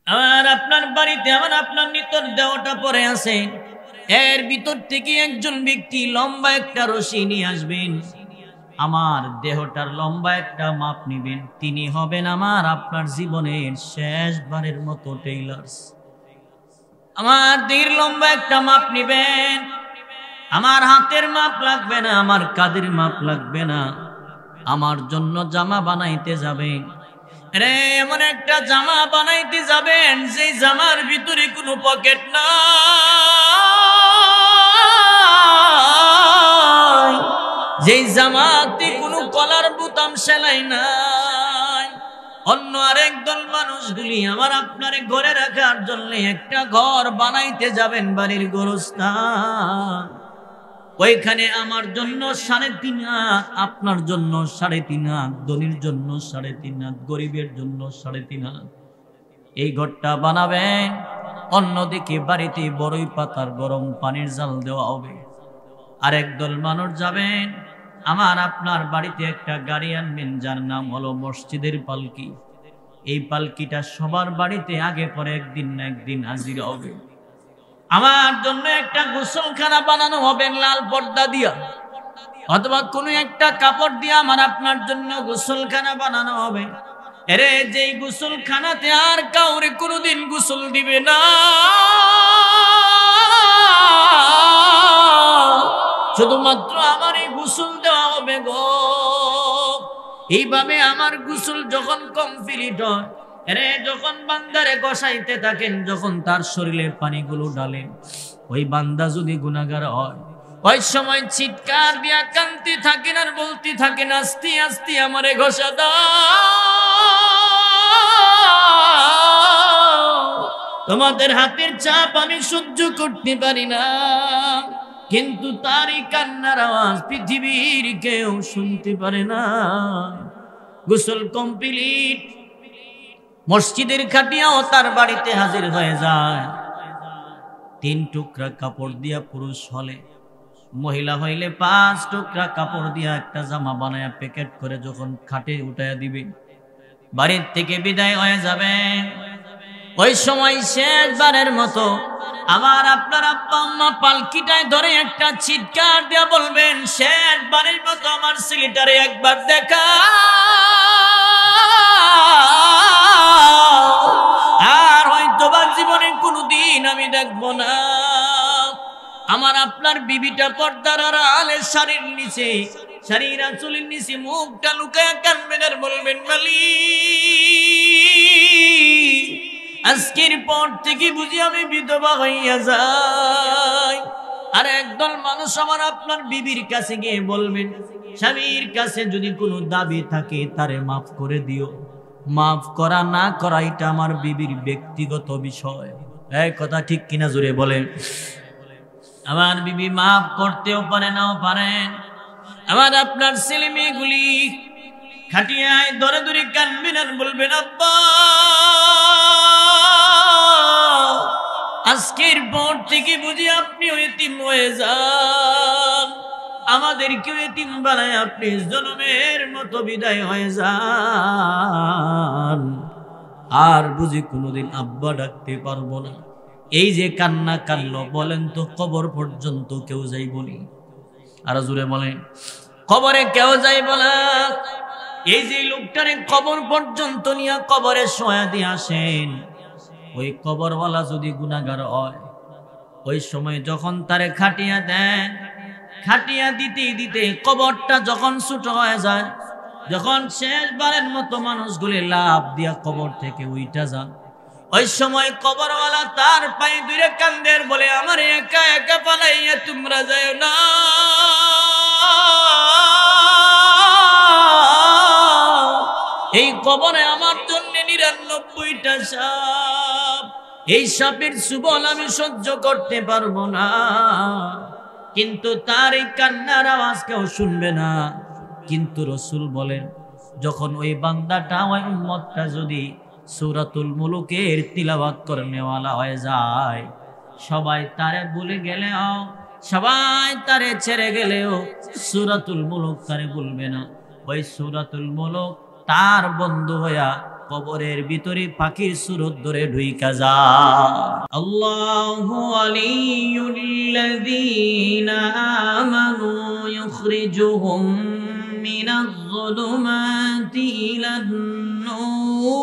আর আপনার বাড়িতে আমার আপনার নিতর দেওয়াটা পরে আছে, এর ভিতর থেকে একজন ব্যক্তি লম্বা একটা রশি নিয়ে আসবেন, আমার দেহটার লম্বা একটা মাপ নিবেন। তিনি হবেন আমার আপনার জীবনের শেষবারের মতো টেইলার্স। আমার দেহের লম্বা একটা মাপ নিবেন, আমার হাতের মাপ লাগবে না, আমার কাঁধের মাপ লাগবে না, আমার জন্য জামা বানাইতে যাবেন। রে এমন একটা জামা বানাইতে যাবেন যে জামার ভিতরে কোনো পকেট নাই, যেই জামাতে কোনো কলার বোতাম সেলাই নাই। অন্য আরেক দল মানুষগুলি আমার আপনার ঘরে রাখার জন্য একটা ঘর বানাইতে যাবেন, বাড়ির গোরস্থান। ওইখানে আমার জন্য 3.5 হাত, আপনার জন্য 3.5 হাত, ধনীর জন্য 3.5 হাত, গরিবের জন্য 3.5 হাত। এই ঘরটা বানাবেন। অন্যদিকে বাড়িতে বড়ই পাতার গরম পানির জাল দেওয়া হবে। আরেক দল মানুষ যাবেন, আমার আপনার বাড়িতে একটা গাড়ি আনবেন যার নাম হলো মসজিদের পালকি। এই পালকিটা সবার বাড়িতে আগে পরে একদিন না একদিন হাজির হবে। আমার জন্য একটা গোসলখানা বানানো হবে লাল পর্দা দিয়া, অথবা কোনো একটা কাপড় দিয়ে আমার আপনার জন্য গোসলখানা বানানো হবে। এরে যেই গোসলখানাতে আর কাউরে কোনোদিন গোসল দিবে না, শুধুমাত্র আমারই গোসল দেওয়া হবে গো। এইভাবে আমার গোসল যখন কমপ্লিট হয়, এরে যখন বান্দারে গোসাইতে থাকেন, যখন তার শরীরে পানিগুলো ডালেন, ওই বান্দা যদি গুনাহগার হয়, ওই সময় চিৎকার দিয়া কান্তি থাকেন আর বলতে থাকেন, আস্তে আস্তে আমারে ঘষা দাও, তোমাদের হাতের চাপ আমি সহ্য করতে পারি না। কিন্তু তারই কান্নার আওয়াজ পৃথিবীর কেউ শুনতে পারে না। গোসল কমপ্লিট, মসজিদের খাটিয়াও তার বাড়িতে হাজির হয়ে যায়। 3 টুকরা কাপড় দিয়া পুরুষ হলে, মহিলা হইলে 5 টুকরা কাপড় দিয়া একটা জামা বানায়া প্যাকেট করে যখন খাটে উঠাইয়া দিবে, বাড়ির থেকে বিদায় হয়ে যাবে। ওই সময় শেষবারের মতো আমার আপনার আব্বা আম্মা পালকিটায় ধরে একটা চিৎকার দিয়া বলবেন, শেষবারের মতো আমার ছেলেটারে একবার দেখা, আর হয়তো বা জীবনে কোনোদিন আমি দেখবো না। আমার আপনার বিবিটা পর্দার আড়ালে শাড়ির নিচে, শাড়ির আঁচলের নিচে মুখটা লুকায় কানবেন আর বলবেন, মালিক আজকের পর থেকে বুঝি আমি বিধবা হইয়া যাই। আর একদল মানুষ আমার আপনার বিবির কাছে গিয়ে বলবেন, স্বামীর কাছে যদি কোনো দাবি থাকে তারে মাফ করে দিও, মাফ করা না করা এটা আমার বিবির ব্যক্তিগত বিষয়। এই কথা ঠিক কিনা জোরে বলেন। আমার বিবি মাফ করতেও পারে নাও পারেন। আমার আপনার ছেলে মেয়েগুলি খাটিয়ায় ধরে ধরে কানবেন আর বলবেন, আব্বা আজকের পর থেকে বুঝি আপনি এতিম হয়ে যান, আমাদেরকে এতিম বানায় আপনি জনমের মতো বিদায় হয়ে যান, আর বুঝি কোনোদিন আব্বা ডাকতে পারবো না। এই যে কান্না কানলো, বলেন তো কবর পর্যন্ত কেউ যাই বলি? আর জোরে বলেন, কবরে কেউ যাইব না। এই যে লোকটারে কবর পর্যন্ত নিয়ে কবরে শোয়া দিয়ে আসেন, ওই কবরওয়ালা যদি গুনাহগার হয়, ওই সময় যখন তারে খাটিয়া দেন, খাটিয়া দিতে দিতে কবরটা যখন ছোট হয়ে যায়, যখন শেষবারের মতো মানুষগুলি লাভ দিয়া কবর থেকে উইটা যান, ওই সময় কবরওয়ালা তার পায়ে ধরে কান্দের বলে, আমার একা একা পালাইয়া তোমরা যায় না, এই কবরে আমার জন্য 99টা সাপ, এই সাপের সুবল আমি সহ্য করতে পারবো না। কিন্তু তার এই কান্নার আওয়াজ কেউ শুনবে না। কিন্তু রাসূল বলেন, যখন ওই বান্দাটা, ওই উম্মতটা যদি সূরাতুল মুলুকের তিলাওয়াত করনেওয়ালা হয়ে যায়, সবাই তারে ভুলে গেলেও, সবাই তারে ছেড়ে গেলেও সূরাতুল মুলুক তারে ভুলবে না। ওই সূরাতুল মুলুক তার বন্ধু হইয়া কবরের ভিতরে পাখির সুরত ধরে ঢুইকা যা। আল্লাহু ওয়ালিয়ুল্লাযীনা আমানু ইখরিজুহুম মিনাজ যুলুমাতি ইলান নূর।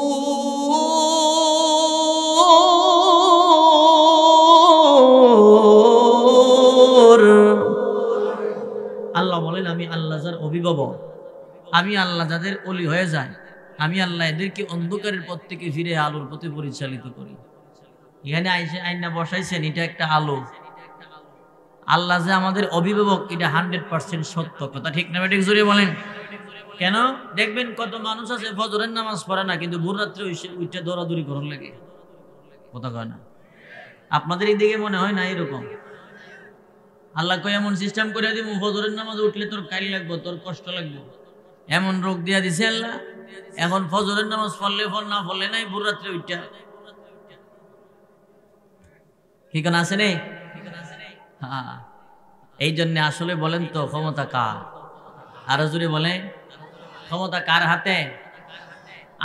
আল্লাহ বলেন, আমি আল্লাহ যার অভিভাবক, আমি আল্লাহ যাদের ওলি হয়ে যায়, আমি আল্লাহ এদেরকে অন্ধকারের পথ থেকে ফিরে আলোর পথে পরিচালিত করি। এখানে আইনা বসাইছেন, এটা একটা আলো। আল্লাহ যে আমাদের অভিভাবক, এটা 100% সত্য কথা, ঠিক না? ঠিক জোরে বলেন। কেন দেখবেন কত মানুষ আছে ফজরের নামাজ পড়ে না, কিন্তু ভোর রাত্রে উঠে দৌড়াদৌড়ি করার লাগে, কথা কয় না? আপনাদের এই দিকে মনে হয় না এরকম? আল্লাহ কয় এমন সিস্টেম করে দিব, ফজরের নামাজ উঠলে তোর কাল লাগবো, তোর কষ্ট লাগবো, এমন রোগ দিয়া দিছে আল্লাহ। এখন ফজরের নামাজ পড়লে ফল, না পড়লে নাই, ভোর রাত্রে উঠা ঠিকানা আছে নেই। হ্যাঁ, এই জন্য আসলে বলেন তো ক্ষমতা কার? আরো জোরে বলেন, ক্ষমতা কার হাতে?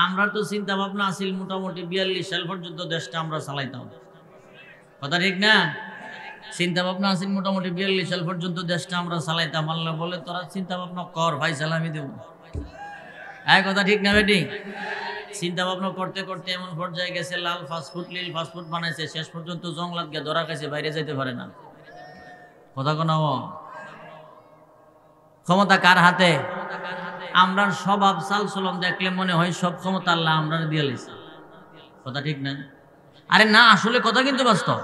আমরা তো চিন্তা ভাবনা আছিল মোটামুটি 42 সাল পর্যন্ত দেশটা আমরা চালাইতাম, কথা ঠিক না? চিন্তা ভাবনা আছিল মোটামুটি 42 সাল পর্যন্ত দেশটা আমরা চালাইতাম। আল্লাহ বলে, তোরা চিন্তা ভাবনা কর, ভাই সালামি দেব। এই কথা ঠিক না বেটি? চিন্তা ভাবনা করতে করতে এমন পর্যায়ে গেছে, লাল ফাস্টফুড লীল ফাস্টফুড বানাইছে, শেষ পর্যন্ত জংলাত গিয়ে ধরা খাইছে, বাইরে যাইতে পারে না, কথা কোন? ক্ষমতা কার হাতে? আমরা স্বভাব চাল চলন দেখলে মনে হয় সব ক্ষমতা আল্লাহ আমরা দিয়ে লাইছে, কথা ঠিক না? আরে না, আসলে কথা কিন্তু বাস্তব।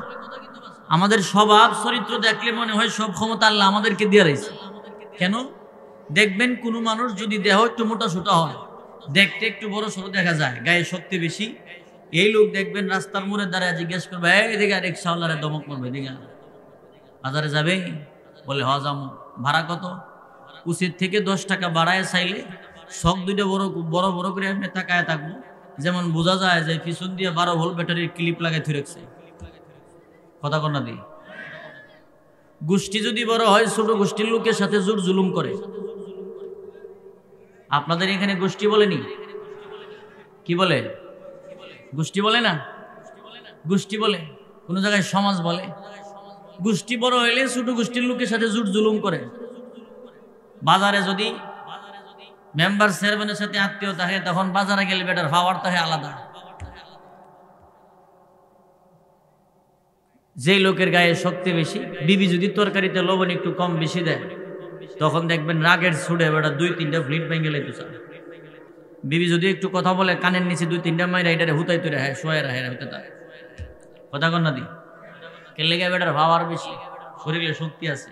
আমাদের স্বভাব চরিত্র দেখলে মনে হয় সব ক্ষমতা আল্লাহ আমাদেরকে দিয়ে লাইছে। কেন? দেখবেন কোন মানুষ যদি দেহ একটু মোটা সোটা হয়, দেখতে একটু বড় সড়ো দেখা যায়, গায়ে শক্তি বেশি, এই লোক দেখবেন রাস্তার মোড়ে দাঁড়ায় জিজ্ঞেস করবে, এদিকে রিক্সাওয়ালারে দমক করবে, এদিকে বাজারে যাবে, বলে হ যাবো, ভাড়া কত? উচিত থেকে 10 টাকা বাড়ায় চাইলে শখ দুইটা বড় বড় করে আমি তাকায় থাকবো, যেমন বোঝা যায় যে পিছন দিয়ে 12 ভোল্ট ব্যাটারির ক্লিপ লাগাই থুই রাখছে, কথা কন্যা দি। গোষ্ঠী যদি বড় হয়, ছোট গোষ্ঠীর লোকের সাথে জোর জুলুম করে। আপনাদের এখানে গোষ্ঠী বলেনি? কি বলে? গোষ্ঠী বলে না? গোষ্ঠী বলে, কোন জায়গায় সমাজ বলে। গোষ্ঠী বড় হইলে ছোট গোষ্ঠীর লোকের সাথে জোর জুলুম করে। বাজারে যদি মেম্বার চেয়ারম্যানের সাথে আত্মীয় থাকে, তখন বাজারে গেলে বেটার পাওয়ার থাকে আলাদা। যে লোকের গায়ে শক্তি বেশি, বিবি যদি তরকারিতে লবণ একটু কম বেশি দেয়, তখন দেখবেন রাগের ছুড়ে বেটা 2-3টা ফ্লিট ভেঙে লাইতে চায়। বিবি যদি একটু কথা বলে, কানের নিচে 2-3টা মাইরা এটারে হুতাই তুই হ্যাঁ শোয়া রাহে হইতে তার, কথা কন না দি। কেলে গায়ে বেটার পাওয়ার বেশি, শরীরে শক্তি আছে।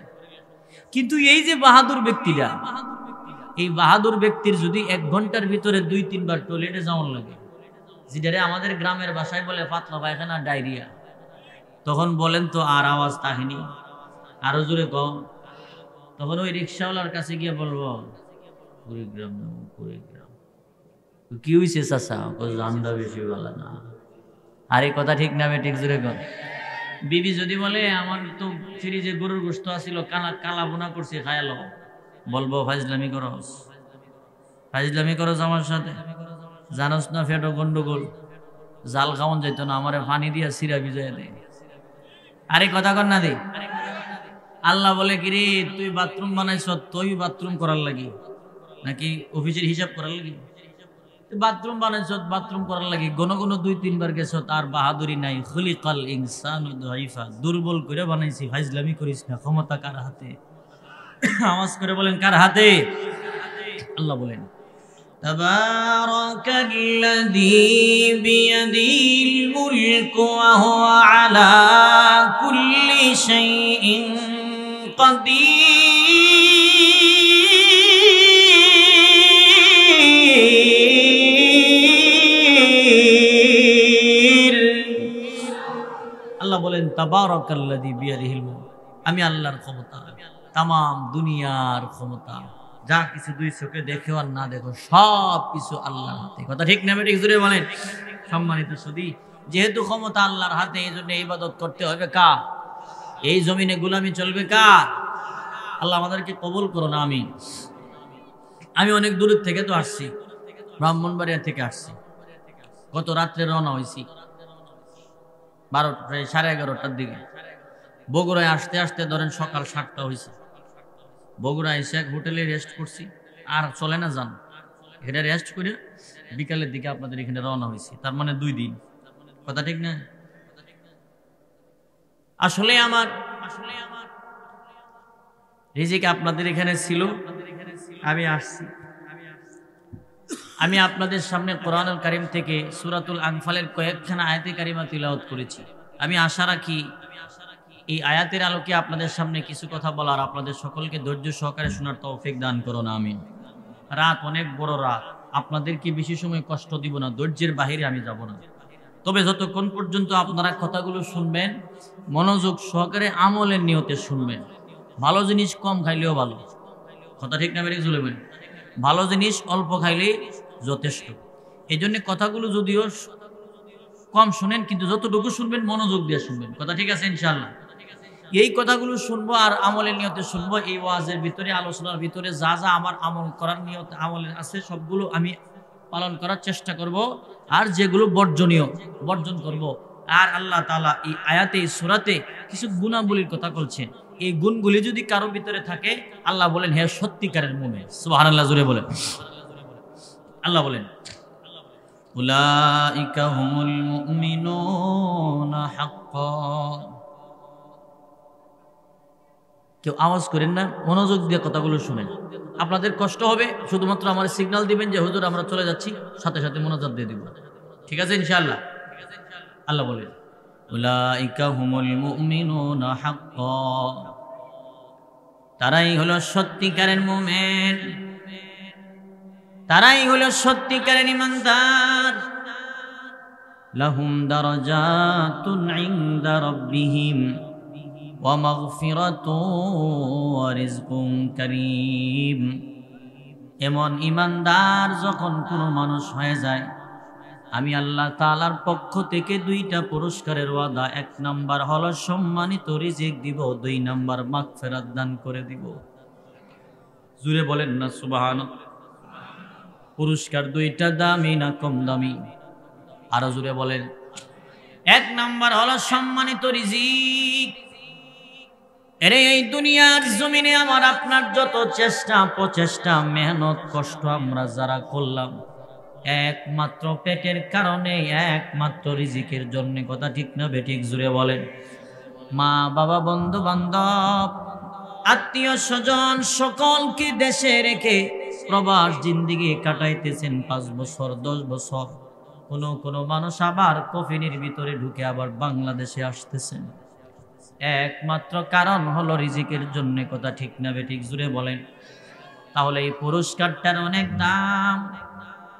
কিন্তু এই যে বাহাদুর ব্যক্তিরা, এই বাহাদুর ব্যক্তির যদি 1 ঘন্টার ভিতরে 2-3 বার টয়লেটে যাওয়ার লাগে, যেটারে আমাদের গ্রামের ভাষায় বলে পাতলা পায়খানা, ডায়রিয়া, তখন বলেন তো আর আওয়াজ তাহিনী, আরো জোরে কম। তখন ওই রিক্সাওয়ালার কাছে গিয়ে বলবো, কুড়িগ্রাম যাবো, কুড়িগ্রাম। কি হয়েছে চাচা? জানটা বেশি ভালো না। আরে কথা ঠিক না? ঠিক জোরে কম। বিবি যদি বলে, আমার তো ফ্রিজে গরুর গোশত আছিল, কালা বোনা করছি, খায়ালো, বলবো ফাজলামি করস, ফাজলামি করস আমার সাথে, জানোস না ফেটো গন্ডগোল, জাল খাওয়ান যাইতো না, আমারে পানি দিয়া সিরা ভিজাই দেয়। আরে কথা কর না দে। আল্লাহ বলে, কি রে তুই বাথরুম বানাইছ, তুই বাথরুম করার লাগি নাকি অফিসের হিসাব করার লাগি? বাথরুম বানাইছ বাথরুম করার লাগি, গণ 2-3 বার গেছ, তার বাহাদুরি নাই। খুলিকাল ইনসানু দাইফা, দুর্বল করে বানাইছি, ফাজলামি করিস না। ক্ষমতা কার হাতে? আওয়াজ করে বলেন, কার হাতে? আল্লাহ বলেন, তাবারাকাল্লাযী বিয়াদিহিল মুলকু ওয়া হুয়া আলা কুল্লি শাইইন কাদির। আল্লাহ বলেন, তাবারাকাল্লাযী বিয়াদিহিল মুলক, আমি আল্লাহর ক্ষমতা, তাম দুনিয়ার ক্ষমতা, যা কিছু দুই চোখে দেখো আর না দেখো সব কিছু আল্লাহর হাতে, কথা ঠিক না? ঠিক জোরে বলেন। সম্মানিত সুধী, যেহেতু ক্ষমতা আল্লাহর হাতে, এই জন্য ইবাদত করতে হবে কার? এই জমিনে গোলামি চলবে কার? আল্লাহ আমাদেরকে কবুল করো না। আমি অনেক দূরের থেকে তো আসছি, ব্রাহ্মণবাড়িয়া থেকে আসছি। কত রাত্রে রওনা হয়েছি, 11:30টার দিকে। বগুড়ায় আসতে আসতে ধরেন সকাল 7টা হয়েছে। বগুড়া এসে এক হোটেলে রেস্ট করছি, আর চলে না যান, এটা রেস্ট করে বিকালের দিকে আপনাদের এখানে রওনা হয়েছি। তার মানে 2 দিন, কথা ঠিক না? আসলে আমার রিজিক আপনাদের এখানে ছিল, আমি আসছি। আমি আপনাদের সামনে কোরআনুল কারীম থেকে সূরাতুল আনফালের কয়েকখানা আয়াতে কারিমা তিলাওয়াত করেছি। আমি আশা রাখি এই আয়াতের আলোকে আপনাদের সামনে কিছু কথা বলার, আপনাদের সকলকে ধৈর্য সহকারে শোনার তৌফিক দান করুন, আমিন। রাত অনেক বড় রাত, আপনাদেরকে বেশি সময় কষ্ট দিব না, ধৈর্যের বাহিরে আমি যাব না। তবে যতক্ষণ পর্যন্ত আপনারা কথাগুলো শুনবেন মনোযোগ সহকারে আমলের নিয়তে শুনবেন। ভালো জিনিস কম খাইলেও ভালো, কথা ঠিক না বেরিয়ে চলবেন। ভালো জিনিস অল্প খাইলে যথেষ্ট। এই জন্য কথাগুলো যদিও কম শুনেন, কিন্তু যতটুকু শুনবেন মনোযোগ দিয়ে শুনবেন, কথা ঠিক আছে ইনশাআল্লাহ। এই কথাগুলো শুনবো আর আমলের নিয়তে শুনবো। এই ওয়াজের ভিতরে, আলোচনার ভিতরে যা যা আমার আমল করার নিয়ত আমলের আছে সবগুলো আমি পালন করার চেষ্টা করব, আর যেগুলো বর্জনীয় বর্জন করব। আর আল্লাহ তাআলা এই আয়াতে, এই সূরাতে কিছু গুণাবলীর কথা বলছেন। এই গুণগুলি যদি কারো ভিতরে থাকে, আল্লাহ বলেন হে সত্যিকারের মুমিন। সুবহানাল্লাহ, জোরে বলেন। আল্লাহ বলেন উলাইকা হুমুল মুমিনুনা হাক্কান। কেউ আওয়াজ করেন না, মনোযোগ দিয়ে কথাগুলো শুনেন। আপনাদের কষ্ট হবে, শুধুমাত্র আমার সিগন্যাল দিবেন যে হুজুর আমরা চলে যাচ্ছি, সাথে সাথে মনোযোগ দিয়ে দিব, ঠিক আছে ইনশাআল্লাহ। আল্লাহ বলেন উলাইকা হুমুল মুমিনুনা হাক্কান, তারাই হলো সত্যিকারের মুমিন, তারাই হলো সত্যিকারের ঈমানদার। লাহুম দারাজাতুন ইনদা রাব্বিহিম ওয়া মাগফিরাতুন ওয়া রিজকুন কারীম। এমন ঈমানদার যখন কোনো মানুষ হয়ে যায়, আমি আল্লাহ তাআলার পক্ষ থেকে 2টা পুরস্কারের ওয়াদা। 1 নাম্বার হলো সম্মানিত রিজিক দিব, 2 নাম্বার মাগফিরাত দান করে দিব। জুরে বলেন না সুবহানাল্লাহ। পুরস্কার 2টা দামি না কম দামি? আরো জুরে বলেন। 1 নাম্বার হলো সম্মানিত রিজিক। এরে এই দুনিয়ার জমিনে আমার আপনার যত চেষ্টা প্রচেষ্টা মেহনত কষ্ট আমরা যারা করলাম, একমাত্র পেটের কারণে, একমাত্র রিজিকের জন্য, কথা ঠিক না বেঠিক? জুড়ে বলেন। মা বাবা বন্ধু বান্ধব আত্মীয় স্বজন সকলকে দেশে রেখে প্রবাস জিন্দেগি কাটাইতেছেন 5 বছর 10 বছর। কোন মানুষ আবার কফিনের ভিতরে ঢুকে আবার বাংলাদেশে আসতেছেন, একমাত্র কারণ হলো রিজিকের জন্য, কথা ঠিক না বেঠিক? জুড়ে বলেন। তাহলে এই পুরস্কারটার অনেক দাম।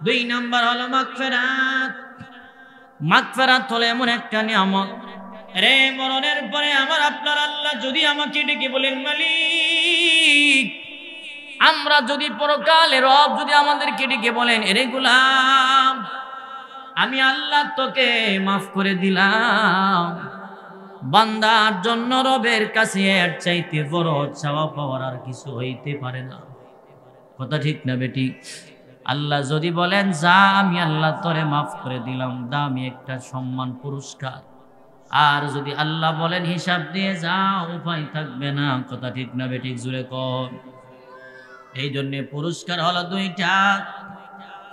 2 নাম্বার হলো মাগফিরাত। মাগফিরাত হলো এমন একটা নিয়ামত, রে মরণের পরে আমার আপনার আল্লাহ যদি আমাকে ডেকে বলেন মালিক, আমরা যদি পরকালে রব যদি আমাদেরকে ডেকে বলেন এরে গোলাম আমি আল্লাহ তোকে মাফ করে দিলাম, বান্দার জন্য রবের কাছে এর চাইতে বড় চাওয়া পাওয়ার আর কিছু হইতে পারে না, কথা ঠিক না বেটি? আল্লাহ যদি বলেন যা আমি আল্লাহ তোরে মাফ করে দিলাম, দামি একটা সম্মান পুরস্কার। আর যদি আল্লাহ বলেন হিসাব দিয়ে যা, উপায় থাকবে না, কথা ঠিক না বেঠিক? জুড়ে কর। এই জন্যে পুরস্কার হলো 2টা,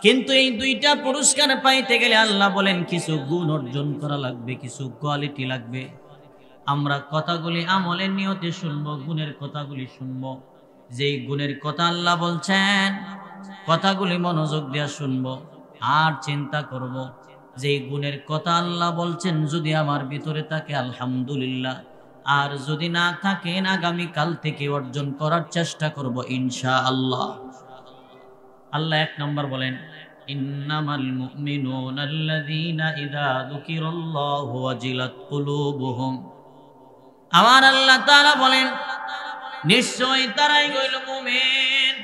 কিন্তু এই 2টা পুরস্কার পাইতে গেলে আল্লাহ বলেন কিছু গুণ অর্জন করা লাগবে, কিছু কোয়ালিটি লাগবে। আমরা কথাগুলি আমলের নিয়তে শুনবো, গুণের কথাগুলি শুনবো। যেই গুণের কথা আল্লাহ বলছেন কথাগুলি মনোযোগ দিয়ে শুনবো আর চিন্তা করব। যেই গুণের কথা আল্লাহ বলছেন যদি আমার ভিতরে থাকে আলহামদুলিল্লাহ, আর যদি না থাকে আগামী কাল থেকে অর্জন করার চেষ্টা করব ইনশাআল্লাহ। আল্লাহ 1 নম্বর বলেন ইন্নামাল মুমিনুনা আল্লাযীনা ইযা যুকিরাল্লাহু ওয়াজিলাত কুলুবুহুম। আমার আল্লাহ তাআলা বলেন নিশ্চয় তারাই হইল মুমিন।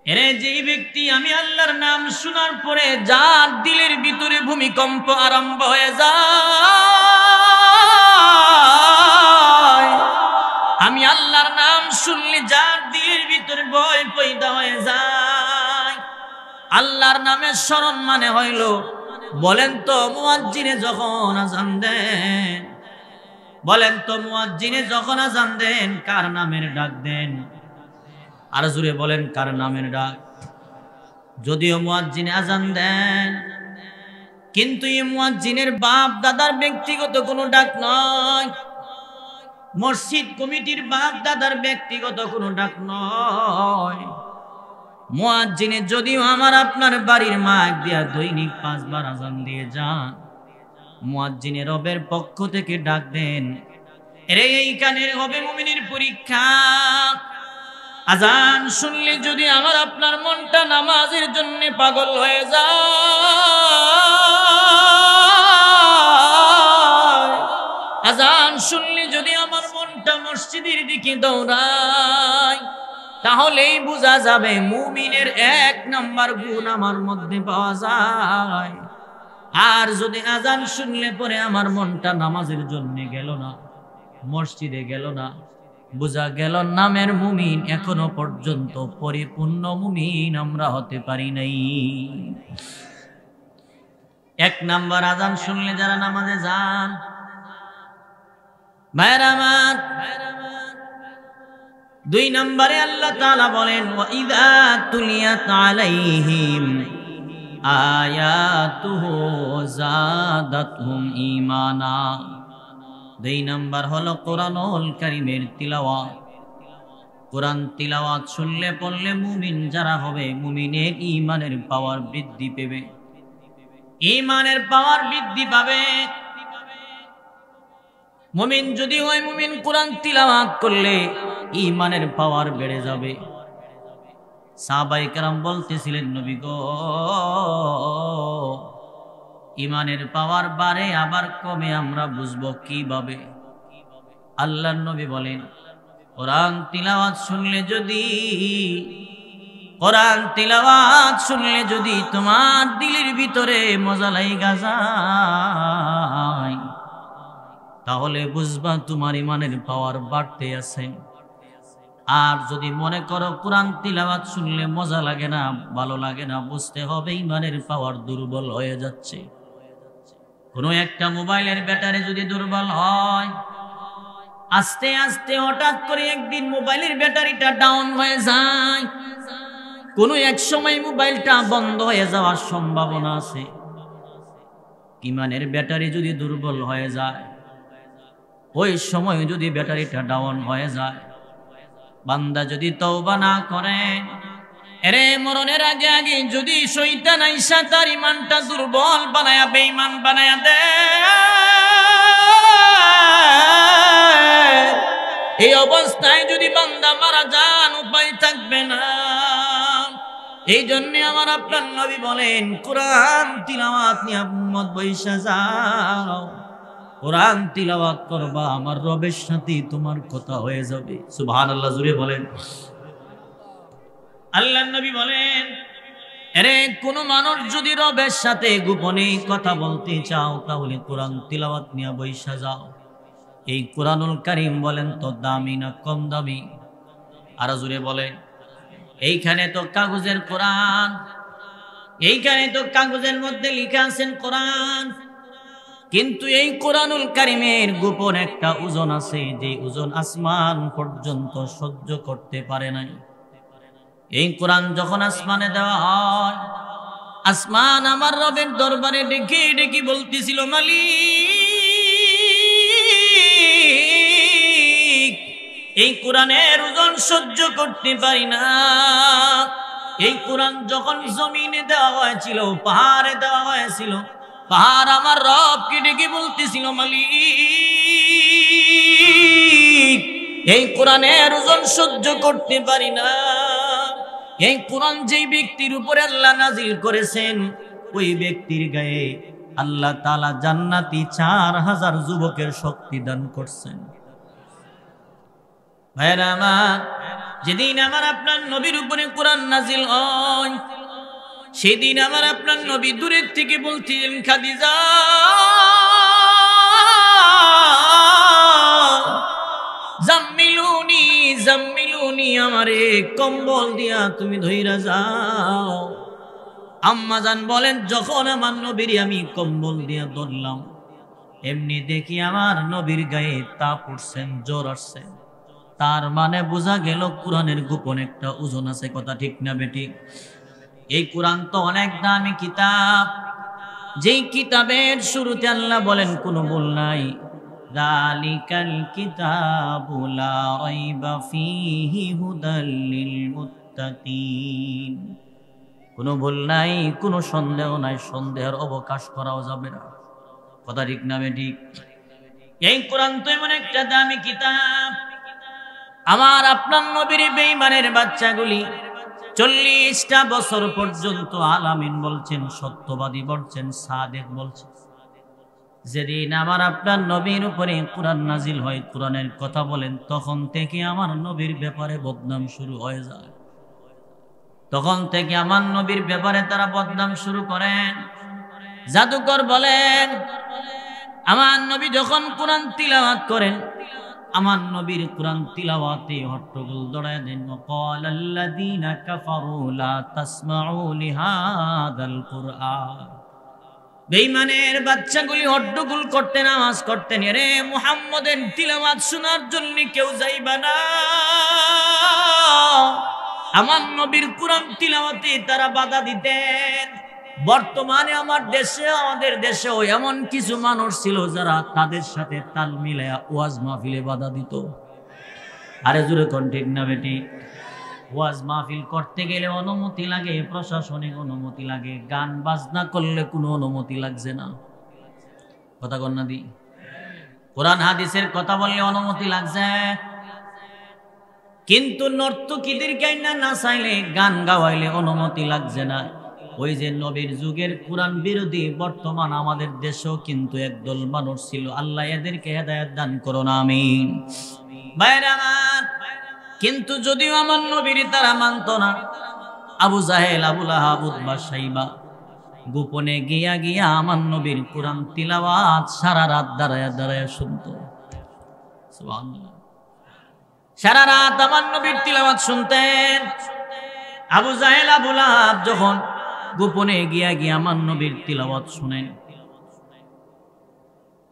এরে যে ব্যক্তি আমি আল্লাহর নাম শোনার পরে যার দিলের ভিতরে ভূমিকম্প আরম্ভ হয়ে যায়, আমি আল্লাহর নাম শুনলে যার দিলের ভিতরে ভয় পয়দা হয়ে যায়, আল্লাহর নামের স্মরণ মানে হইল বলেন তো মুয়াজ্জিনে যখন আযান দেন, বলেন তো মুয়াজ্জিনে যখন আযান দেন কার নামের ডাক দেন? আর জোরে বলেন কার নামের ডাক? যদিও মুয়াজ্জিনে আযান দেন, কিন্তু এই মুয়াজ্জিনের বাপ দাদার ব্যক্তিগত কোনো ডাক নয়, মসজিদ কমিটির বাপ দাদার ব্যক্তিগত কোনো ডাক নয়। মুয়াজ্জিনে যদিও আমার আপনার বাড়ির মাইক দিয়া দৈনিক 5 বার আযান দিয়ে যান, মুয়াজ্জিনে রবের পক্ষ থেকে ডাক দেন, এরে এইখানে হবে মুমিনের পরীক্ষা। আযান শুনলে যদি আমার আপনার মনটা নামাজের জন্য পাগল হয়ে যায়, আযান শুনলে যদি আমার মনটা মসজিদের দিকে দৌড়ায়, তাহলেই বোঝা যাবে মুমিনের 1 নাম্বার গুণ আমার মধ্যে পাওয়া যায়। আর যদি আযান শুনলে পরে আমার মনটা নামাজের জন্য গেল না, মসজিদে গেল না, বোঝা গেল নামের মুমিন এখনো পর্যন্ত পরিপূর্ণ মুমিন আমরা হতে পারি নাই। 1 নাম্বার আযান শুনলে যারা নামাজে যান, ভাইরা আমার, 2 নম্বরে আল্লাহ তাআলা বলেন ওয়া ইযা তুলিয়াত আলাইহিম আয়াতুহু যাদাতহুম ঈমানা। 2 নম্বর হলো কোরআনুল কারীমের তিলাওয়াত। কোরআন তিলাওয়াত শুনলে পড়লে মুমিন যারা হবে, মুমিনের ঈমানের পাওয়ার বৃদ্ধি পাবে, ঈমানের পাওয়ার বৃদ্ধি পাবে। মুমিন যদি হয়, মুমিন কোরআন তিলাওয়াত করলে ঈমানের পাওয়ার বেড়ে যাবে। সাহাবায়ে কেরাম বলতেছিলেন, নবী গো, ঈমানের পাওয়ার বাড়ে আবার কমে, আমরা বুঝবো কিভাবে? আল্লাহর নবী বলেন, কোরআন তিলাওয়াত শুনলে যদি, কোরআন তিলাওয়াত শুনলে যদি তোমার দিলের ভিতরে মজা লাগা যায়, তাহলে বুঝবা তোমার ঈমানের পাওয়ার বাড়তে আছে। আর যদি মনে করো কোরআন তিলাওয়াত শুনলে মজা লাগে না, ভালো লাগে না, বুঝতে হবে ঈমানের পাওয়ার দুর্বল হয়ে যাচ্ছে। কোনো একটা মোবাইলের ব্যাটারি যদি দুর্বল হয়, আস্তে আস্তে হঠাৎ করে একদিন মোবাইলের ব্যাটারিটা ডাউন হয়ে যায়, কোনো এক সময় মোবাইলটা বন্ধ হয়ে যাওয়ার সম্ভাবনা আছে। ঈমানের ব্যাটারি যদি দুর্বল হয়ে যায়, ওই সময় যদি ব্যাটারিটা ডাউন হয়ে যায়, বান্দা যদি তওবা না করে, এরে মরণের আগে আগে যদি শয়তান আইসা তার ঈমানটা দুর্বল বানায়া বেঈমান বানায়া দেয়, এই অবস্থায় যদি বান্দা মারা যান, উপায় থাকবে না। এই জন্য আমার আপনার নবী বলেন, কোরআন তিলাওয়াত নিয়ে উম্মত বইসা যাও, কোরআন তিলাওয়াত করবা, আমার রবের সাথে তোমার কথা হয়ে যাবে। সুবহানাল্লাহ, জোরে বলেন। আল্লাহর নবী বলেন, আরে কোন মানুষ যদি রবের সাথে গোপনে কথা বলতে চাও, তাহলে কোরআন তিলাওয়াত নিয়ে বইসা যাও। এই কোরআনুল কারীম বলেন তো দামি না কম দামি? আর জোরে বলেন। এইখানে তো কাগজের কোরআন, এইখানে তো কাগজের মধ্যে লেখা আছেন কোরআন, কিন্তু এই কোরআনুল কারীমের গোপন একটা ওজন আছে, যে ওজন আসমান পর্যন্ত সহ্য করতে পারে নাই। এই কোরআন যখন আসমানে দেওয়া হয়, আসমান আমার রবের দরবারে ডেকে ডেকে বলতেছিল, মালিক, এই কোরআনের ওজন সহ্য করতে পারি না। এই কোরআন যখন জমিনে দেওয়া হয়েছিল, পাহাড়ে দেওয়া হয়েছিল, পাহাড় আমার রবকে ডেকে বলতেছিল, মালিক, এই কোরআনের ওজন সহ্য করতে পারি না। এই কোরআন যেই ব্যক্তির উপরে আল্লাহ নাজিল করেছেন, ওই ব্যক্তির গায়ে আল্লাহ তাআলা জান্নাতি 4000 যুবকের শক্তি দান করছেন। ভাইরা আমার, যেদিন আমার আপনার নবীর উপরে কোরআন নাজিল হয়, সেদিন আমার আপনার নবী দূরের থেকে বলছিলেন, খাদিজা, জাম্মিলুনি জাম্মিলুনি, আমারে কম্বল দিয়া তুমি ধইরা যাও। আম্মাজান বলেন যখন আমার নবীর আমি কম্বল দিয়ে ধরলাম, এমনি দেখি আমার নবীর গায়ে তাপ উঠছেন, জ্বর আসছে। তার মানে বোঝা গেল কোরআনের গোপন একটা ওজন আছে। কথা ঠিক না বেটি? এই কোরআন তো অনেক দামি কিতাব, যেই কিতাবের শুরুতে আল্লাহ বলেন কোনো ভুল নাই, যালিকাল কিতাবু লা রাইবা ফীহি হুদাল লিল মুত্তাকিন। কোনো ভুল নাই, কোনো সন্দেহ নাই, সন্দেহের অবকাশ করাও যাবে না। কথা ঠিক না বেটি? এই কোরআন তো এমন একটা দামি কিতাব, আমার আপনার নবীর বেঈমানের বাচ্চাগুলি 40টা বছর পর্যন্ত আলামিন বলছেন, সত্যবাদী বলছেন, সাদেক বলছেন। যেদিন আমার আপনার নবীর উপরে কোরআন নাজিল হয়, কোরআনের কথা বলেন, তখন থেকে আমার নবীর ব্যাপারে বদনাম শুরু হয়ে যায়। তখন থেকে আমার নবীর ব্যাপারে তারা বদনাম শুরু করেন। জাদুকর বলেন, আমার নবী যখন কোরআন তিলাওয়াত করেন, আমার নবীর কোরআন তিলাওয়াতে হট্টগোল দড়ায় দেন। ক্বালাল্লাযীনা কাফারু লা তাসমাউ লিহাদাল কুরআন। বেঈমানের বাচ্চাগুলি হট্টগোল করতেন, আওয়াজ করতেন, আরে মুহাম্মদের তিলাওয়াত শোনার জন্য কেউ যাইবা না। আমার নবীর কোরআন তিলাওয়াতে তারা বাধা দিতেন। বর্তমানে আমাদের দেশেও এমন কিছু মানুষ ছিল যারা তাদের সাথে তাল মিলায়া ওয়াজ মাহফিলে বাধা দিত। আরে জোরে কোন ঠিক না বেটি? ওয়াজ মাহফিল করতে গেলে অনুমতি লাগে, প্রশাসনিক অনুমতি লাগে, গান বাজনা করলে কোনো অনুমতি লাগছে না। কথা কন না দি? কোরআন হাদিসের কথা বললে অনুমতি লাগছে, কিন্তু নর্তকীদের গাইনা না চাইলে, গান গাওয়াইলে অনুমতি লাগছে না। ওই যে নবীর যুগের কোরআন বিরোধী বর্তমান আমাদের দেশেও কিন্তু একদল মানুষ ছিল। আল্লাহ এদেরকে হেদায়েত দান করুন, আমিন। ভাইরা আমার, কিন্তু যদিও আমার নবীর তারা মানত না, আবু জাহেল, আবু লাহাব, উতবা, শাইবা গোপনে গিয়া গিয়া আমার নবীর কোরআন তিলাওয়াত সারা রাত দাঁড়ায়া দাঁড়ায়া শুনত। সুবহানাল্লাহ। সারা রাত আমার নবীর তিলাওয়াত শুনতেন। আবু জাহেল, আবু লাহাব যখন গোপনে গিয়া গিয়া আমার নবীর তিলাওয়াত শুনেন,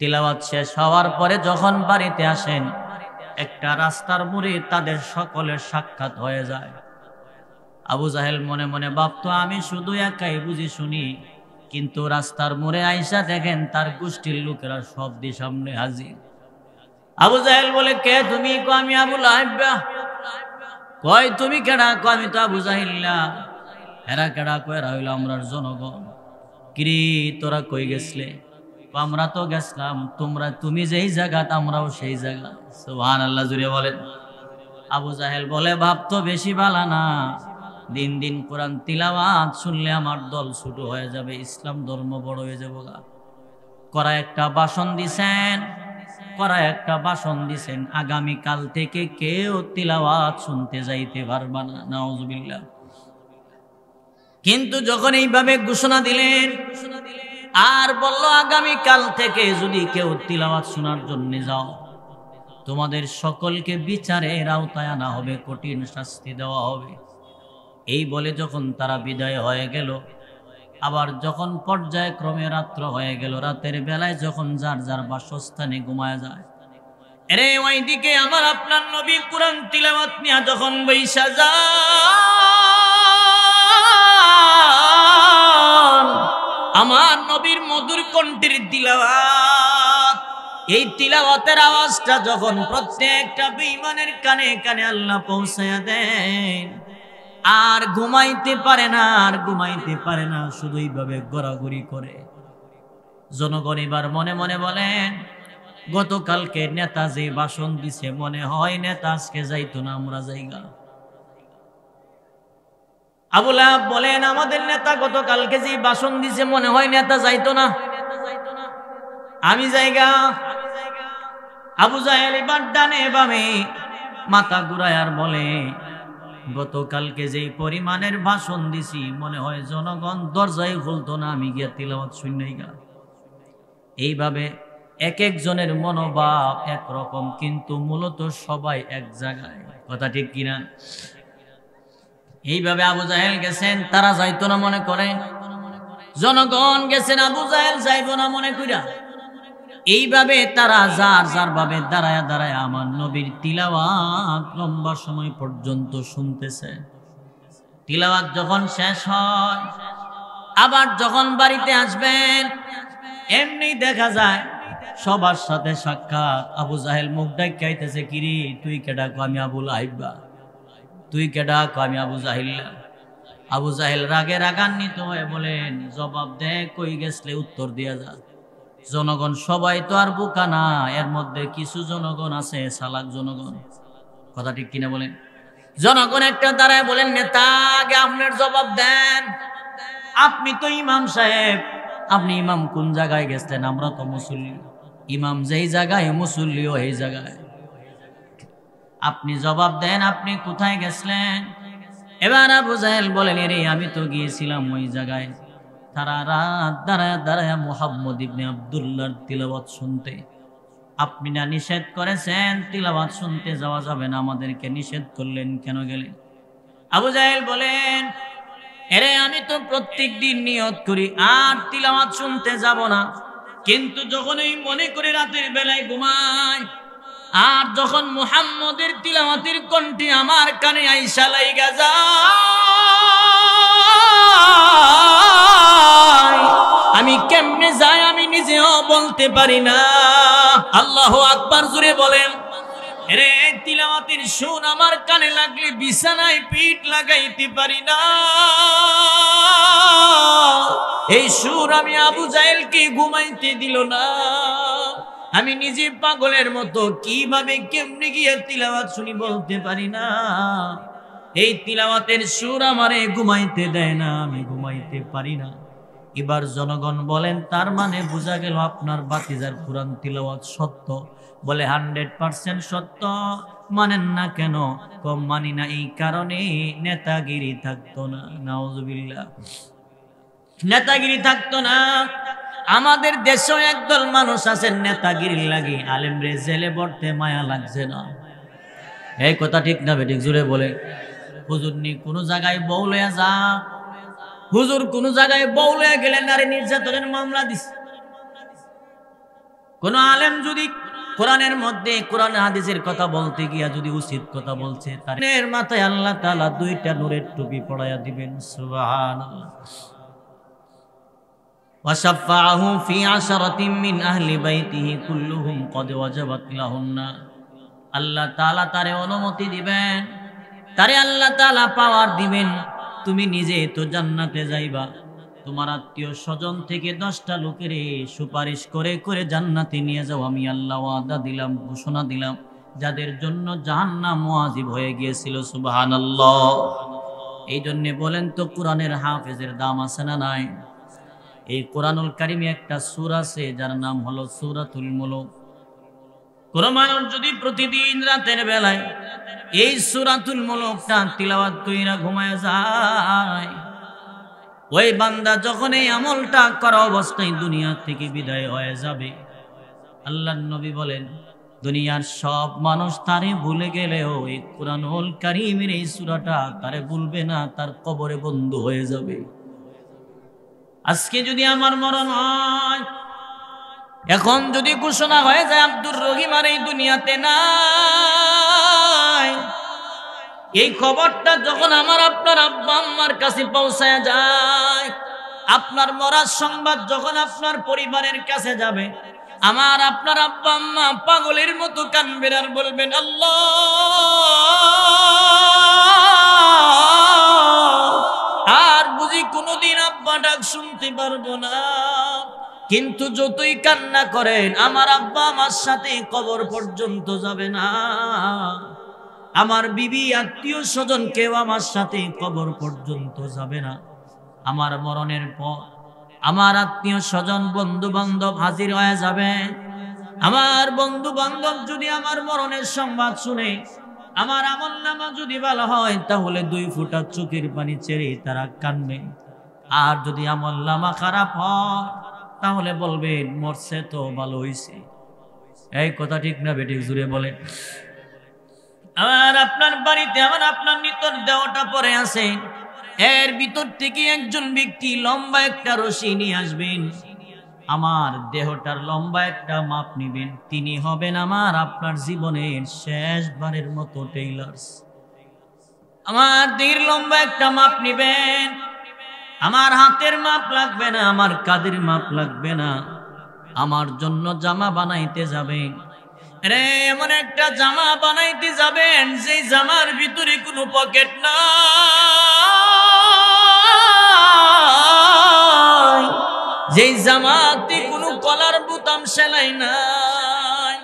তিলাওয়াত শেষ হওয়ার পরে যখন বাড়িতে আসেন, একটা রাস্তার মোড়ে তাদের সকলের সাক্ষাৎ হয়ে যায়। আবু জাহেল মনে মনে ভাবতো, আমি শুধু একাই বুঝি শুনি, কিন্তু রাস্তার মোড়ে আইসা দেখেন তার গোষ্ঠীর লোকেরা সব দিয়ে সামনে হাজির। আবু জাহেল বলে, কে তুমি? কো আমি আবু লাহাব। কয় তুমি কেডা? কো আমি তো আবু জাহেল না। এরা কেডা? কয় এরা হইল আমরার জনগণ। কিরে তোরা কই গেছলে? আমরা তো গেছলাম, তুমি যেই জায়গা আমরাও সেই জায়গা। সুবহানাল্লাহ, জুড়ে বলেন। আবু জাহেল বলে, ভাব তো বেশি ভালো না, দিন দিন কোরআন তিলাওয়াত শুনলে আমার দল ছোট হয়ে যাবে, ইসলাম ধর্ম বড় হয়ে যাবে। করা একটা ভাষণ দিছেন, আগামী কাল থেকে কেউ তিলাওয়াত শুনতে যাইতে পারবা না। নাউজুবিল্লাহ। কিন্তু যখন এইভাবে ঘোষণা দিলেন আর বলল, আগামী কাল থেকে যদি কেউ তিলাওয়াত শোনার জন্য যাও, তোমাদের সকলকে বিচারের আওতায় আনা হবে, কঠিন শাস্তি দেওয়া হবে। এই বলে যখন তারা বিদায় হয়ে গেল, আবার যখন পর্যায়ক্রমে রাত্র হয়ে গেল, রাতের বেলায় যখন যার যার বাসস্থানে ঘুমায় যায়, আরে ওইদিকে আমার আপনার নবী কোরআন তিলাওয়াত নিয়ে যখন বৈশা যান, আমার নবীর মধুর কণ্ঠের তিলাওয়াত, এই তিলাওয়াতের আওয়াজটা যখন প্রত্যেকটা বেঈমানের কানে কানে আল্লাহ পৌঁছায়া দেন, আর ঘুমাইতে পারে না, শুধু এইভাবে ঘোরাঘুরি করে। জনগণ এবার মনে মনে বলেন, গতকালকে নেতা যে ভাষণ দিছে, মনে হয় নেতা আজকে যাইতো না, আমরা যাইগা। আবু লাহাব বলেন, আমাদের নেতা গতকালকে যে ভাষণ দিছে, মনে হয় নেতা যাইতো না, আমি যাইগা। আবু জাহেল এবার ডানে বামে মাথা ঘুরায় আর বলে, গতকালকে যেই পরিমাণের ভাষণ দিছি, মনে হয় জনগণ দরজায় খুলতো না, আমি গিয়া তিলাওয়াত শুনাই গা। এইভাবে এক একজনের মনোভাব একরকম, কিন্তু মূলত সবাই এক জায়গায়। কথা ঠিক কিনা? এইভাবে আবু জাহেল গেছেন, তারা যাইতো না মনে করে, জনগণ গেছেন, আবু জাহেল যাইব না মনে কইরা। এইভাবে তারা যার যার ভাবে দাঁড়ায় দাঁড়ায় আমার নবীর তিলাওয়াত লম্বা সময় পর্যন্ত শুনতেছে। তিলাওয়াত যখন শেষ হয়, আবার যখন বাড়িতে আসবেন, এমনি দেখা যায় সবার সাথে সাক্ষাৎ। আবু জাহেল মুখ ডাকাইতেছে, কিরে তুই কেডা? আমি আবুল আইবা। তুই কেডা? আমি আবু জাহিল। আবু জাহেল রাগে রাগান্বিত হয়ে বলেন, জবাব দে, কই গেছলে উত্তর দিয়া যা। জনগণ সবাই তো আর বোকা না, এর মধ্যে কিছু জনগণ আছে চালাক জনগণ। কথা ঠিক কিনা বলেন? জনগণ একটা দাঁড়ায় বলেন, নেতা আগে আপনার জবাব দেন, আপনি তো ইমাম সাহেব, আপনি ইমাম কোন জায়গায় গেছেন? আমরা তো মুসল্লি, ইমাম যেই জায়গায় মুসল্লিও এই জায়গায়। আপনি জবাব দেন, আপনি কোথায় গেছিলেন? এবার আবু জাহেল বলেন, রে আমি তো গিয়েছিলাম ওই জায়গায় সারা রাত দাঁড়ায় দাঁড়ায় মুহাম্মদ ইবনে আব্দুল্লাহর তিলাওয়াত শুনতে। আপনি না নিষেধ করেছেন তিলাওয়াত শুনতে যাওয়া যাবে না, আমাদেরকে নিষেধ করলেন, কেন গেলেন? আবু জাহেল বলেন, এরে আমি তো প্রত্যেক দিন নিয়ত করি আর তিলাওয়াত শুনতে যাব না, কিন্তু যখন ওই মনে করে রাতের বেলায় ঘুমাই, আর যখন মুহাম্মদের তিলাওয়াতের কণ্ঠে আমার কানে আইসা লাইগা যায়, আমি কেমনে যাই আমি নিজেও বলতে পারি না। আল্লাহু আকবার জোরে বলেন। রে তিলাওয়াতের সুর আমার কানে লাগলে বিছানায় পিঠ লাগাইতে পারি না। এই সুর আমি আবু জাহেলকে ঘুমাইতে দিল না। আমি নিজে পাগলের মতো কিভাবে কেমনে গিয়ে তিলাওয়াত শুনি বলতে পারি না। এই তিলাওয়াতের সুর আমারে ঘুমাইতে দেয় না, আমি ঘুমাইতে পারি না। এবার জনগণ বলেন, তার মানে বোঝা গেল আপনার ভাতিজার কোরআন তিলাওয়াত সত্য। বলে 100% সত্য। মানেন না কেন? কম মানি না এই কারণে নেতাগিরি থাকতো না। নাউজুবিল্লাহ, নেতাগিরি থাকতো না। আমাদের দেশেও একদল মানুষ আছেন নেতাগিরি লাগে আলেমরে জেলে ভরতে মায়া লাগছে না। এই কথা ঠিক না বেঠিক? জুড়ে বলে। হুজুর নি কোনো জায়গায় বউ লইয়া যা, হুজুর কোন জায়গায় বউ লইয়া গেলে নারী নির্যাতনের মামলা দিস। কোন আলেম যদি কোরআনের মধ্যে কোরআন হাদিসের কথা বলতে গিয়া যদি উচিত কথা বলছে, তার মাথায় আল্লাহ তাআলা 2টা নূরের টুপি পড়াইয়া দিবেন। সুবহানাল্লাহ। وشفعه في 10 من أهل بيته كلهم قد وجبت لهن। আল্লাহ তাআলা তারে অনুমতি দিবেন, তারে আল্লাহ তাআলা পাওয়ার দিবেন, তুমি নিজে তো জান্নাতে যাইবা, তোমার আত্মীয় স্বজন থেকে 10টা লোকের সুপারিশ করে করে জান্নাতে নিয়ে যাও। আমি আল্লাহ ওয়াদা দিলাম, ঘোষণা দিলাম, যাদের জন্য জাহান্নাম ওয়াজিব হয়ে গিয়েছিল। সুবহানাল্লাহ। এই জন্য বলেন তো কোরআনের হাফেজের দাম আছে না নাই? এই কোরআনুল কারিমে একটা সূরা আছে যার নাম হলো সূরাতুল মুলুক। কোন মানুষ যদি প্রতিদিন রাতের বেলায় এই সূরাতুল মুলুকটা তিলাওয়াত কইরা ঘুমায় যায়, ওই বান্দা যখন এই আমলটা করা অবস্থায় দুনিয়া থেকে বিদায় হয়ে যাবে, আল্লাহর নবী বলেন দুনিয়ার সব মানুষ তারে ভুলে গেলেও এই কোরআনুল কারিমের এই সূরাটা তারে ভুলবে না, তার কবরে বন্ধু হয়ে যাবে। আজকে যদি আমার মরণ হয়, এখন যদি ঘোষণা হয়ে যায় আব্দুর রহিম আর এই দুনিয়াতে নাই, এই খবরটা যখন আমার আপনার আব্বা আম্মার কাছে পৌঁছায় যায়, আপনার মরার সংবাদ যখন আপনার পরিবারের কাছে যাবে, আমার আপনার আব্বা আম্মা পাগলের মতো কানবেন আর বলবেন, আল্লাহ আর বুঝি কোনোদিন আব্বা ডাক শুনতে পারবো না। কিন্তু যতই কান্না করেন আমার আব্বা আমার সাথে কবর পর্যন্ত যাবে না, আমার বিবি আত্মীয় স্বজন কেউ আমার সাথে কবর পর্যন্ত যাবে না। আমার মরণের পর আমার আত্মীয় স্বজন বন্ধু বান্ধব হাজির হয়ে যাবে। আমার বন্ধু বান্ধব যদি আমার মরণের সংবাদ শুনে, আমার আমলনামা যদি ভালো হয়, তাহলে 2 ফোঁটা চোখের পানি ছেড়ে তারা কাঁদবে। আর যদি আমলনামা খারাপ হয়, তাহলে বলবে মরছে তো ভালো হইছে। এই কথা ঠিক না বেঠিক? জুড়ে বলেন। আর আপনার বাড়িতে আমার আপনার নিতর দেওয়াটা পরে আছে, এর ভিতর থেকে একজন ব্যক্তি লম্বা একটা রশি নিয়ে আসবেন, আমার দেহটার লম্বা একটা মাপ নিবেন। তিনি হবেন আমার আপনার জীবনের শেষবারের মতো টেইলার্স। আমার দেহের লম্বা একটা মাপ নিবেন, আমার হাতের মাপ লাগবে না, আমার কাঁধের মাপ লাগবে না, আমার জন্য জামা বানাইতে যাবেন। রে এমন একটা জামা বানাইতে যাবেন যে জামার ভিতরে কোনো পকেট নাই, যেই জামাতে কোনো কলার বোতাম সেলাই নাই।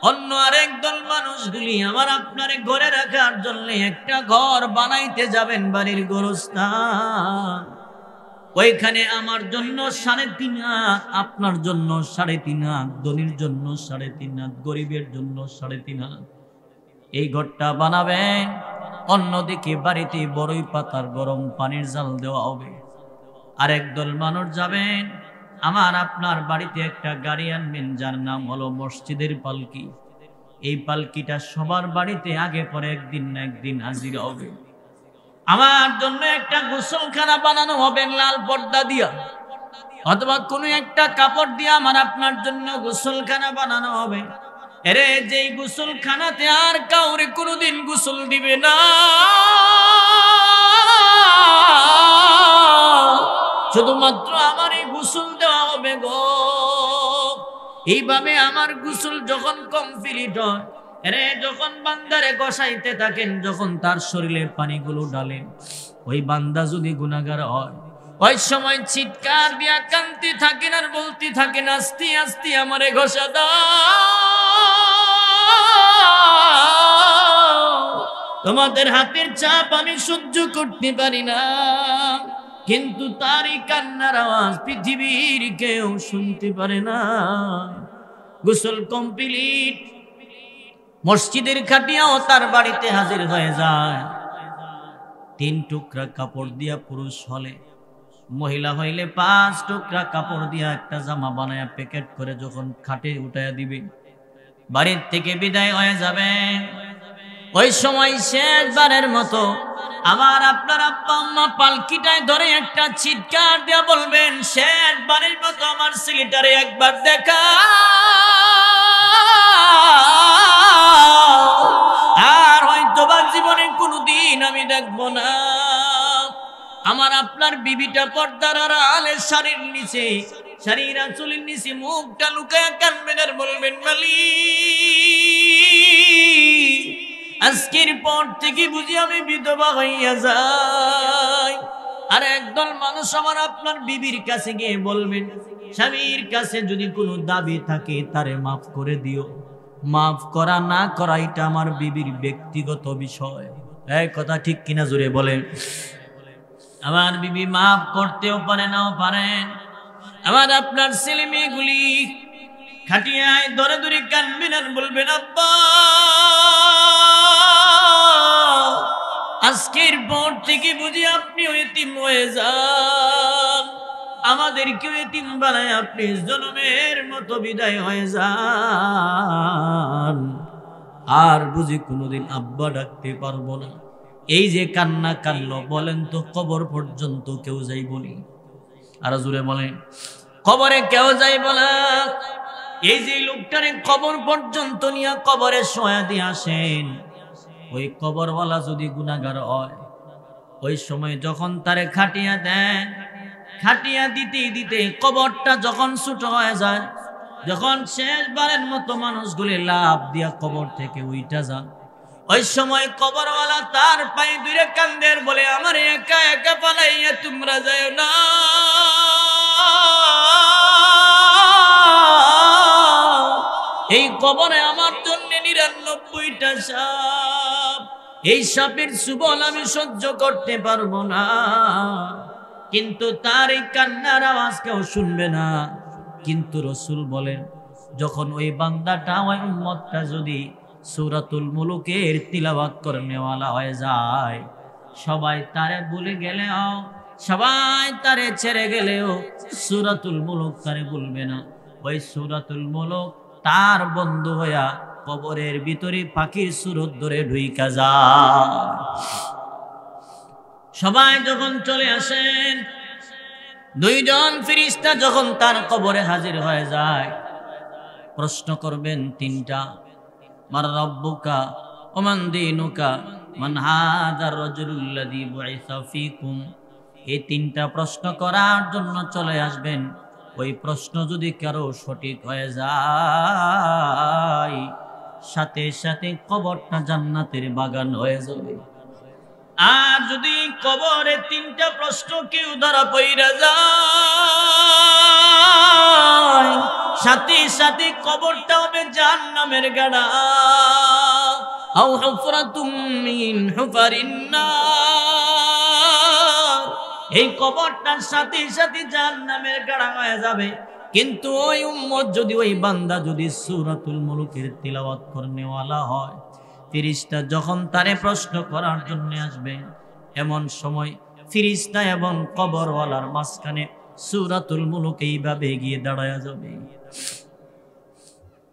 অন্য আরেক দল মানুষগুলি আমার আপনার ঘরে রাখার জন্য একটা ঘর বানাইতে যাবেন, বাড়ির গোরস্থান। ওইখানে আমার জন্য 3.5 হাত, আপনার জন্য 3.5 হাত, ধনীর জন্য 3.5 হাত, গরিবের জন্য 3.5 হাত। এই ঘরটা বানাবেন। অন্যদিকে বাড়িতে বড়ই পাতার গরম পানির জাল দেওয়া হবে। আরেক দল মানুষ যাবেন, আমার আপনার বাড়িতে একটা গাড়ি আনবেন যার নাম হলো মসজিদের পালকি। এই পালকিটা সবার বাড়িতে আগে পরে একদিন না একদিন হাজির হবে। আমার জন্য একটা গোসলখানা বানানো হবে লাল পর্দা দিয়া, অথবা কোনো একটা কাপড় দিয়া আমার আপনার জন্য গোসলখানা বানানো হবে। এরে যেই গোসলখানাতে আর কাউরে কোনোদিন গোসল দিবে না, শুধুমাত্র আমার এই গোসল দেওয়া হবে গো। এইভাবে আমার গোসল যখন কমপ্লিট হয়, এরে যখন বান্দারে গোসাইতে থাকেন, যখন তার শরীরে পানিগুলো ডালেন, ওই বান্দা যদি গুনাহগার হয়, ওই সময় চিৎকার দিয়া কাঁদতে থাকেন আর বলতে থাকেন, আস্তে আস্তে আমারে ঘষা দাও, তোমাদের হাতের চাপ আমি সহ্য করতে পারি না। কিন্তু তারই কান্নার আওয়াজ পৃথিবীর কেউ শুনতে পারে না। গোসল কমপ্লিট, মসজিদের খাটিয়াও তার বাড়িতে হাজির হয়ে যায়। 3 টুকরা কাপড় দিয়া পুরুষ হলে, মহিলা হইলে 5 টুকরা কাপড় দিয়া একটা জামা বানায়া প্যাকেট করে যখন খাটে উঠাইয়া দিবে, বাড়ির থেকে বিদায় হয়ে যাবে। ওই সময় শেষবারের মতো আমার আপনার আব্বা আম্মা পালকিটায় ধরে একটা চিৎকার দিয়া বলবেন, শেষবারের মতো আমার ছেলেটারে একবার দেখা, আর হয়তোবা জীবনে কোনোদিন আমি দেখবো না। আমার আপনার বিবিটা পর্দার আড়ালে শাড়ির নিচে, শাড়ির আঁচলের নিচে মুখটা লুকায় কানবেন আর বলবেন, মালিক আজকের পর থেকে বুঝি আমি বিধবা হইয়া যাই। আর একদল মানুষ আমার আপনার বিবির কাছে গিয়ে বলবেন, স্বামীর কাছে যদি কোনো দাবি থাকে তারে মাফ করে দিও, মাফ করা না করা এটা আমার বিবির ব্যক্তিগত বিষয়। এই কথা ঠিক কিনা জোরে বলেন। আমার বিবি মাফ করতেও পারে নাও পারেন। আমার আপনার ছেলে মেয়েগুলি খাটিয়ায় ধরে ধরে কানবেন আর বলবেন, আব্বা আজকের পর থেকে বুঝি আপনি এতিম হয়ে যান, আমাদেরকেও এতিম বানায় আপনি জনমের মতো বিদায় হয়ে যান, আর বুঝি কোনোদিন আব্বা ডাকতে পারবো না। এই যে কান্না কানলো, বলেন তো কবর পর্যন্ত কেউ যাই বলি? আর জুড়ে বলেন, কবরে কেউ যাই বলা? এই যে লোকটারে কবর পর্যন্ত নিয়ে কবরে শোয়া দিয়ে আসেন, ওই কবরওয়ালা যদি গুনাহগার হয়, ওই সময় যখন তারে খাটিয়া দেন, খাটিয়া দিতে দিতে কবরটা যখন ছোট হয়ে যায়, যখন শেষবারের মতো মানুষগুলি লাভ দিয়া কবর থেকে উইটা যান, ওই সময় কবরওয়ালা তার পায়ে ধরে কান্দের বলে, আমার একা একা পালাইয়া তোমরা যায় না, এই কবরে আমার জন্য 99টা সাপ, এই সাপের চুবল আমি সহ্য করতে পারবো না। কিন্তু তার এই কান্নার আওয়াজ কেউ শুনবে না। কিন্তু রাসূল বলেন, যখন ওই বান্দাটা, ওই উম্মতটা যদি সূরাতুল মুলুকের তিলাওয়াত করনেওয়ালা হয়ে যায়, সবাই তারে ভুলে গেলেও, সবাই তারে ছেড়ে গেলেও সূরাতুল মুলুক তারে ভুলবে না। ওই সূরাতুল মুলুক তার বন্ধু হইয়া কবরের ভিতরে পাখির সুরত ধরে ঢুইকা যায়। সবাই যখন চলে আসেন, দুইজন ফেরেশতা যখন তার কবরে হাজির হয়ে যায়, প্রশ্ন করবেন তিনটা, মার রব্বুকা ওয়া মান দীনুকা মান হাযার রাজুলুল্লাযী বুইসা ফীকুম। এই তিনটা প্রশ্ন করার জন্য চলে আসবেন। ওই প্রশ্ন যদি কারো সঠিক হয়ে যায়, সাথে সাথে কবরটা জান্নাতের বাগান হয়ে যাবে। আর যদি কবরে তিনটা প্রশ্ন কেউ ধরা পইরা যায়, সাথে সাথে কবরটা হবে জাহান্নামের গাড়া। আও হুফরাতুম মিন হুফারিন নার, এই কবরটার সাথে সাথে জাহান্নামের গাড়া হয়ে যাবে। কিন্তু ওই উম্মত যদি, ওই বান্দা যদি সূরাতুল মুলুকের তিলাওয়াত করনেওয়ালা হয়, ফেরেশতা যখন তারে প্রশ্ন করার জন্য আসবে, এমন সময় ফেরেশতা এবং কবরওয়ালার মাঝখানে সূরাতুল মুলুক এইভাবে গিয়ে দাঁড়ায়া যাবে,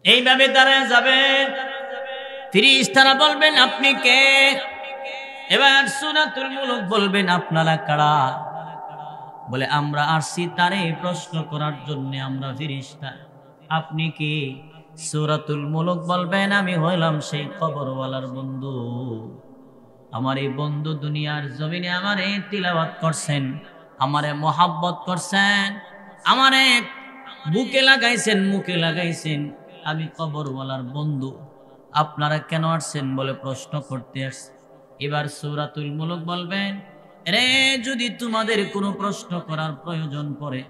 এইভাবে দাঁড়ায়া যাবে। ফেরেশতারা বলবেন আপনি কে? এবার সূরাতুল মুলুক বলবেন আপনারা কারা? বলে আমরা আসছি তারে প্রশ্ন করার জন্য, আমরা ফেরেশতা। আপনি কি? সূরাতুল মুলুক বলবেন আমি হইলাম সেই কবরওয়ালার বন্ধু। আমার এই বন্ধু দুনিয়ার জমিনে আমারে তিলাওয়াত করছেন, আমারে মোহাব্বত করছেন, আমারে বুকে লাগাইছেন, মুখে লাগাইছেন। আমি কবরওয়ালার বন্ধু। আপনারা কেন আসছেন বলে প্রশ্ন করতে আসছে। এবার সূরাতুল মুলুক বলবেন, রে যদি তোমাদের কোনো প্রশ্ন করার প্রয়োজন পড়ে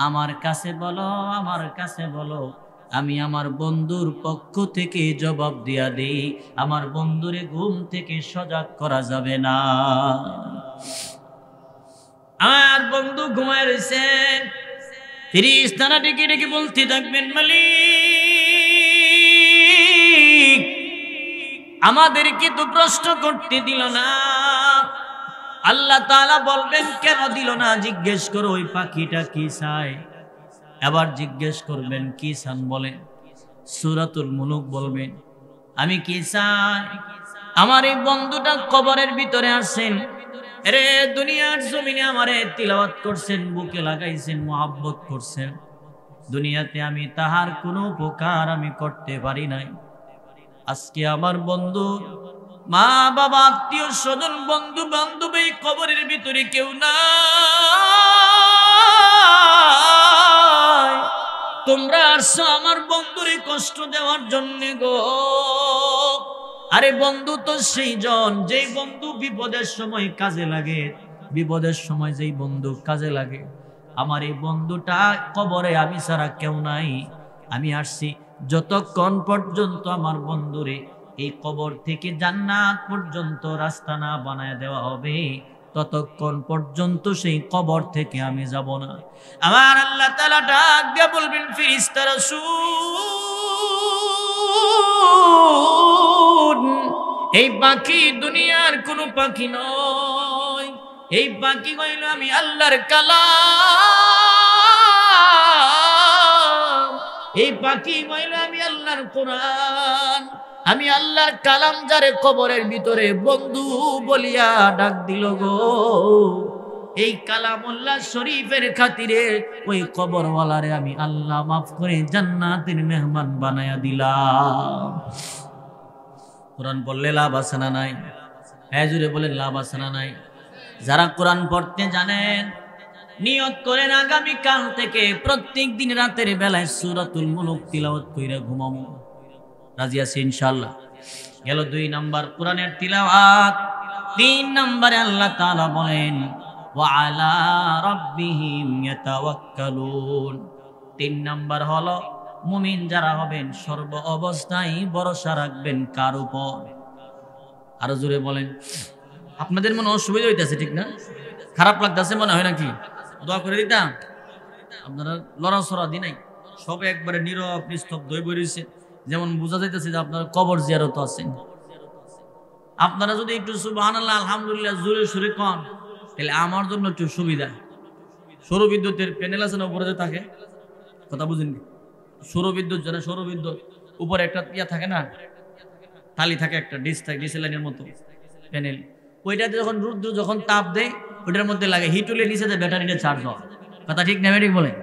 আমার কাছে বলো, আমার কাছে বলো। আমি আমার বন্ধুর পক্ষ থেকে জবাব দিয়া দেই। আমার বন্ধুরে ঘুম থেকে সজাগ করা যাবে না। আমার বন্ধু ঘুমায় রয়েছেন, ফেরেশতারা ডেকে ডেকে বলতে থাকবেন, মালিক আমাদেরকে তো প্রশ্ন করতে দিল না। আল্লাহ তাআলা বলবেন কেন দিল না? জিজ্ঞেস করো ওই পাখিটা কি চায়। আবার জিজ্ঞেস করবেন কি চান বলেন। সূরাতুল মুলুক বলবেন আমি কি চাই? আমার এই বন্ধুটা কবরের ভিতরে আসেন, রে দুনিয়ার জমিনে আমারে তিলাওয়াত করছেন, বুকে লাগাইছেন, মোহাব্বত করছেন। দুনিয়াতে আমি তাহার কোনো উপকার আমি করতে পারি নাই। আজকে আমার বন্ধু, মা বাবা, আত্মীয় স্বজন, বন্ধু বান্ধব এই কবরের ভিতরে কেউ নাই। তোমরা আসছো আমার বন্ধুরে কষ্ট দেওয়ার জন্য গো। আরে বন্ধু তো সেই জন যেই বন্ধু বিপদের সময় কাজে লাগে, বিপদের সময় যেই বন্ধু কাজে লাগে। আমার এই বন্ধুটা কবরে আমি ছাড়া কেউ নাই। আমি আসছি যতক্ষণ পর্যন্ত আমার বন্ধুরে এই কবর থেকে জান্নাত পর্যন্ত রাস্তা না বানায় দেওয়া হবে, ততক্ষণ পর্যন্ত সেই কবর থেকে আমি যাব না। আমার আল্লাহ তাআলা ডাক দিয়ে বলবেন, ফেরেশতারা শুন, এই পাখি দুনিয়ার কোনো পাখি নয়। এই পাখি হইল আমি আল্লাহর কালাম। এই পাখি হইল আমি আল্লাহর কোরআন। আমি আল্লাহর কালাম যারে কবরের ভিতরে বন্ধু বলিয়া ডাক দিল গো, এই কালামুল্লাহ শরীফের খাতিরে ওই কবরওয়ালারে আমি আল্লাহ মাফ করে জান্নাতের মেহমান বানায়া দিলাম। কোরআন পড়লে লাভ আছে না নাই? হ্যাঁ জুড়ে বলেন লাভ আছে না নাই? যারা কোরআন পড়তে জানেন নিয়ত করেন আগামী কাল থেকে প্রত্যেক দিন রাতের বেলায় সূরাতুল মুলুক তিলাওয়াত কইরা ঘুমামু। রাজি আছি ইনশাআল্লাহ? গেল 2 নাম্বার কোরআনের তিলাওয়াত। 3 নম্বরে আল্লাহ তাআলা বলেন ওয়া আলা রাব্বিহিম ইয়াতাওয়াক্কালুন। 3 নাম্বার হলো মুমিন যারা হবেন সর্ব অবস্থায় ভরসা রাখবেন কার উপর? আরো জোরে বলেন। আপনাদের মনে অসুবিধা হইতাছে ঠিক না? খারাপ লাগতেছে মনে হয় নাকি? দোয়া করে দিতাম। আপনারা লড়াছড়া দি নাই, সব একবারে নীরব নিস্তব্ধ হয়ে বসেছে, যেমন বোঝা যাইতেছে যে আপনারা কবর জিয়ারত আছেন। আপনারা যদি একটু সুবহানাল্লাহ আলহামদুলিল্লাহ জোরে সুরে কন, তাহলে আমার জন্য একটু সুবিধা। সৌরবিদ্যুতের প্যানেল আছে না উপরে যে থাকে, কথা বুঝেন? সৌরবিদ্যুৎ যারা সৌরবিদ্যুৎ উপরে একটা ইয়া থাকে না, তালি থাকে, একটা ডিস থাকে, ডিসেলাইনের মতো প্যানেল, ওইটাতে যখন তাপ দেয় ওইটার মধ্যে লাগে, হিট হলে নিচে ব্যাটারিটা চার্জ হয়। কথা ঠিক না ঠিক বলেন?